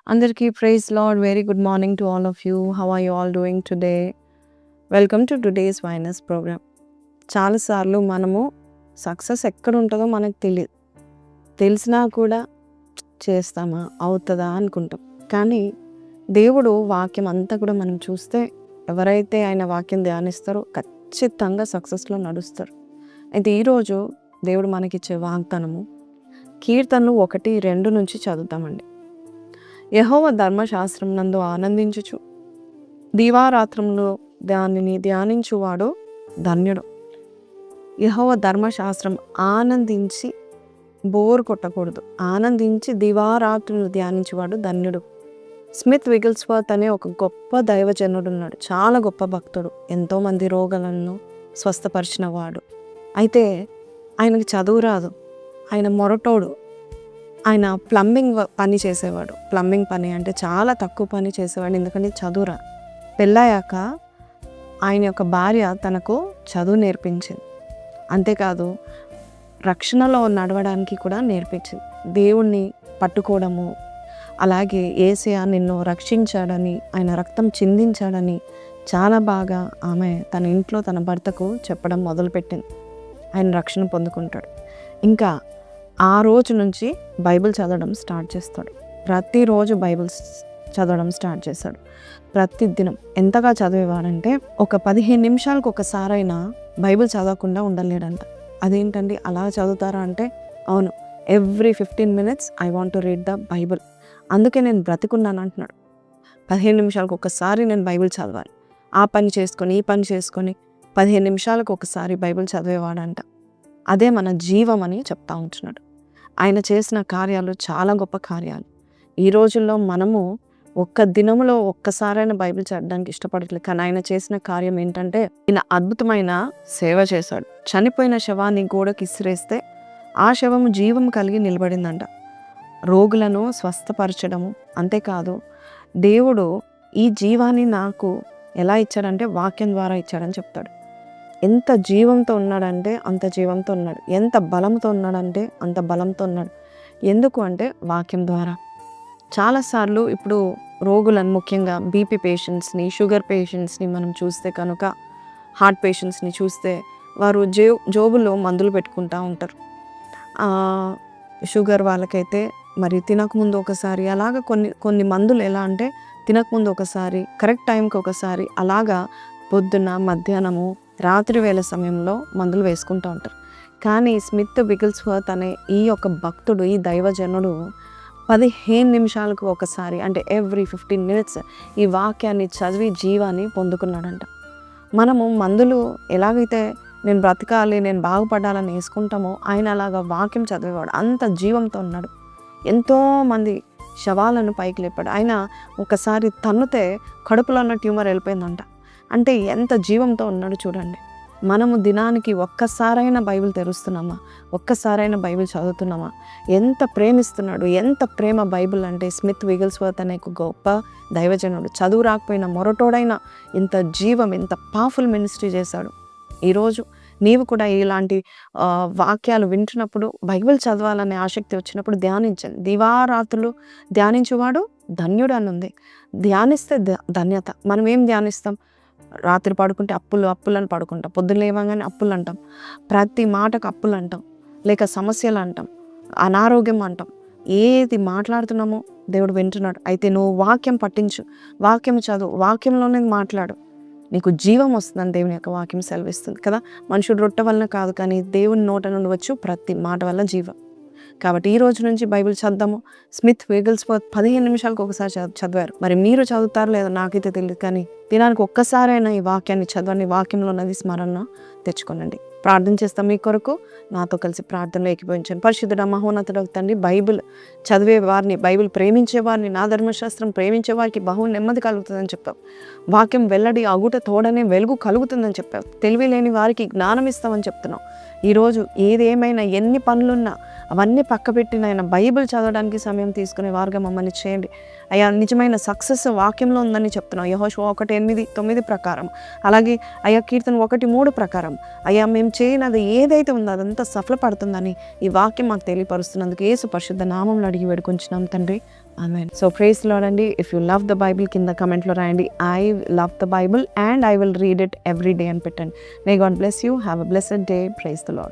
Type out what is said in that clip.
అందరికీ praise Lord. Very good morning to all of you. How are you all doing today? Welcome to today's వైనస్ programme. చాలాసార్లు మనము success ఎక్కడ ఉంటుందో మనకు తెలియదు. తెలిసినా కూడా చేస్తామా, అవుతుందా అనుకుంటాం. కానీ దేవుడు వాక్యం అంతా కూడా మనం చూస్తే ఎవరైతే ఆయన వాక్యం ధ్యానిస్తారో ఖచ్చితంగా సక్సెస్లో నడుస్తారు. అయితే ఈరోజు దేవుడు మనకిచ్చే వాగ్దానము కీర్తనలు 1-2 నుంచి చదువుతామండి. యెహోవా ధర్మశాస్త్రం నందు ఆనందించుచు దీవారాత్రంలో దానిని ధ్యానించువాడు ధన్యుడు. యెహోవా ధర్మశాస్త్రం ఆనందించి బోర్ కొట్టకూడదు. ఆనందించి దివారాత్రులు ధ్యానించేవాడు ధన్యుడు. స్మిత్ విగిల్స్వర్త్ అనే ఒక గొప్ప దైవజనుడు ఉన్నాడు. చాలా గొప్ప భక్తుడు. ఎంతోమంది రోగులను స్వస్థపరిచిన వాడు. అయితే ఆయనకి చదువు రాదు. ఆయన మొరటోడు. ఆయన ప్లంబింగ్ పని చేసేవాడు. ప్లంబింగ్ పని అంటే చాలా తక్కువ పని చేసేవాడు. ఎందుకంటే చదువురా. పెళ్ళాయాక ఆయన యొక్క భార్య తనకు చదువు నేర్పించింది. అంతేకాదు రక్షణలో నడవడానికి కూడా నేర్పించింది. దేవుణ్ణి పట్టుకోవడము, అలాగే యేసయ్య నిన్ను రక్షించాడని, ఆయన రక్తం చిందించాడని చాలా బాగా ఆమె తన ఇంట్లో తన భర్తకు చెప్పడం మొదలుపెట్టింది. ఆయన రక్షణ పొందుకుంటాడు. ఇంకా ఆ రోజు నుంచి బైబిల్ చదవడం స్టార్ట్ చేస్తాడు. ప్రతిరోజు బైబిల్ చదవడం స్టార్ట్ చేస్తాడు. ప్రతి దినం ఎంతగా చదివేవాడంటే ఒక 15 నిమిషాలకు ఒకసారైనా బైబిల్ చదవకుండా ఉండలేడంట. అదేంటండి అలా చదువుతారా అంటే, అవును, every 15 minutes I want to read the Bible. అందుకే నేను బ్రతికున్నాను అంటున్నాడు. 15 నిమిషాలకు ఒకసారి నేను బైబిల్ చదవాలి. ఆ పని చేసుకొని ఈ పని చేసుకొని 15 నిమిషాలకు ఒకసారి బైబిల్ చదివేవాడంట. అదే మన జీవం అని చెప్తా ఉంటున్నాడు. ఆయన చేసిన కార్యాలు చాలా గొప్ప కార్యాలు. ఈ రోజుల్లో మనము ఒక్క దినంలో ఒక్కసారైనా బైబిల్ చదవడానికి ఇష్టపడట్లేదు. కానీ ఆయన చేసిన కార్యం ఏంటంటే, ఈయన అద్భుతమైన సేవ చేశాడు. చనిపోయిన శవాన్ని గోడకి ఇసిరేస్తే ఆ శవము జీవం కలిగి నిలబడిందంట. రోగులను స్వస్థపరచడము. అంతేకాదు దేవుడు ఈ జీవాన్ని నాకు ఎలా ఇచ్చాడంటే వాక్యం ద్వారా ఇచ్చాడని చెప్తాడు. ఎంత జీవంతో ఉన్నాడంటే అంత జీవంతో ఉన్నాడు. ఎంత బలంతో ఉన్నాడంటే అంత బలంతో ఉన్నాడు. ఎందుకు అంటే వాక్యం ద్వారా. చాలాసార్లు ఇప్పుడు రోగులను, ముఖ్యంగా బీపీ పేషెంట్స్ని, షుగర్ పేషెంట్స్ని మనం చూస్తే కనుక, హార్ట్ పేషెంట్స్ని చూస్తే వారు జోబుల్లో మందులు పెట్టుకుంటూ ఉంటారు. షుగర్ వాళ్ళకైతే మరి తినకముందు ఒకసారి, అలాగా కొన్ని మందులు ఎలా అంటే తినకముందు ఒకసారి, కరెక్ట్ టైంకి ఒకసారి, అలాగా పొద్దున్న, మధ్యాహ్నము, రాత్రి వేళ సమయంలో మందులు వేసుకుంటూ ఉంటారు. కానీ స్మిత్ విగిల్స్వర్త్ అనే ఈ యొక్క భక్తుడు, ఈ దైవజనుడు 15 నిమిషాలకు ఒకసారి, అంటే ఎవ్రీ 15 minutes ఈ వాక్యాన్ని చదివి జీవాన్ని పొందుకున్నాడంట. మనము మందులు ఎలాగైతే నేను బ్రతకాలి, నేను బాగుపడాలని వేసుకుంటామో, ఆయన అలాగా వాక్యం చదివేవాడు. అంత జీవంతో ఉన్నాడు. ఎంతోమంది శవాలను పైకి లేపాడు. ఆయన ఒకసారి తన్నుతే కడుపులో ఉన్న ట్యూమర్ వెళ్ళిపోయిందంట. అంటే ఎంత జీవంతో ఉన్నాడు చూడండి. మనము దినానికి ఒక్కసారైనా బైబిల్ తెరుస్తున్నామా? ఒక్కసారైనా బైబిల్ చదువుతున్నామా? ఎంత ప్రేమిస్తున్నాడు, ఎంత ప్రేమ బైబిల్ అంటే. స్మిత్ విగిల్స్వర్త్ అనే గొప్ప దైవజనుడు, చదువు రాకపోయినా మొరటోడైనా ఇంత జీవం, ఎంత పవర్ఫుల్ మినిస్ట్రీ చేశాడు. ఈరోజు నీవు కూడా ఇలాంటి వాక్యాలు వింటున్నప్పుడు, బైబిల్ చదవాలనే ఆసక్తి వచ్చినప్పుడు ధ్యానించండి. దివారాత్రులు ధ్యానించువాడు ధన్యుడు అని ఉంది. ధ్యానిస్తే ధన్యత. మనం ఏం ధ్యానిస్తాం? రాత్రి పడుకుంటే అప్పులని పడుకుంటాం. పొద్దున్న లేవగానే అప్పులు అంటాం. ప్రతి మాటకు అప్పులు అంటాం, లేక సమస్యలు అంటాం, అనారోగ్యం అంటాం. ఏది మాట్లాడుతున్నామో దేవుడు వింటున్నాడు. అయితే నువ్వు వాక్యం పట్టించు, వాక్యం చదువు, వాక్యంలోనే మాట్లాడు. నీకు జీవం వస్తుందని దేవుని యొక్క వాక్యం సెలవిస్తుంది కదా. మనుషుడు రొట్టె వలన కాదు, కానీ దేవుని నోట నుండి వచ్చు ప్రతి మాట వల్ల జీవం. కాబట్టి ఈ రోజు నుంచి బైబిల్ చదువుదాము. స్మిత్ విగిల్స్వర్త్ 15 నిమిషాలకు ఒకసారి చదివారు. మరి మీరు చదువుతారో లేదో నాకైతే తెలియదు, కానీ దినానికి ఒక్కసారైనా ఈ వాక్యాన్ని చదవండి. వాక్యంలో ఉన్నది స్మరణ తెచ్చుకోనండి. ప్రార్థన చేస్తాం మీ కొరకు. నాతో కలిసి ప్రార్థనలో ఏకీభవించండి. పరిశుద్ధుడా, మహోన్నతుడా తండ్రి, బైబిల్ చదివే వారిని, బైబిల్ ప్రేమించే వారిని, నా ధర్మశాస్త్రం ప్రేమించే వారికి బహు నెమ్మది కలుగుతుందని చెప్పావు. వాక్యం వెల్లడి అగుట తోడనే వెలుగు కలుగుతుందని చెప్పావు. తెలివి లేని వారికి జ్ఞానం ఇస్తామని చెప్తున్నావు. ఈరోజు ఏదేమైనా, ఎన్ని పనులున్నా అవన్నీ పక్కపెట్టి నాయన బైబిల్ చదవడానికి సమయం తీసుకునే వారుగా మమ్మల్ని చేయండి అయ్యా. నిజమైన సక్సెస్ వాక్యంలో ఉందని చెప్తున్నాం. యెహోషువ 1:8-9 ప్రకారం, అలాగే అయ్యా కీర్తన 1:3 ప్రకారం అయ్యా మేము చేయనది ఏదైతే ఉందో అదంతా సఫలపడుతుందని ఈ వాక్యం మాకు తెలియపరుస్తున్నందుకు యేసు పరిశుద్ధ నామంలో అడిగి వేడుకొంచున్నాం తండ్రి. Amen. So praise the Lord అండి. If you love the Bible కింద కమెంట్లో రాయండి, I love the Bible and I will read it every day అని పెట్టండి. May God bless you. Have a blessed day. Praise the lord.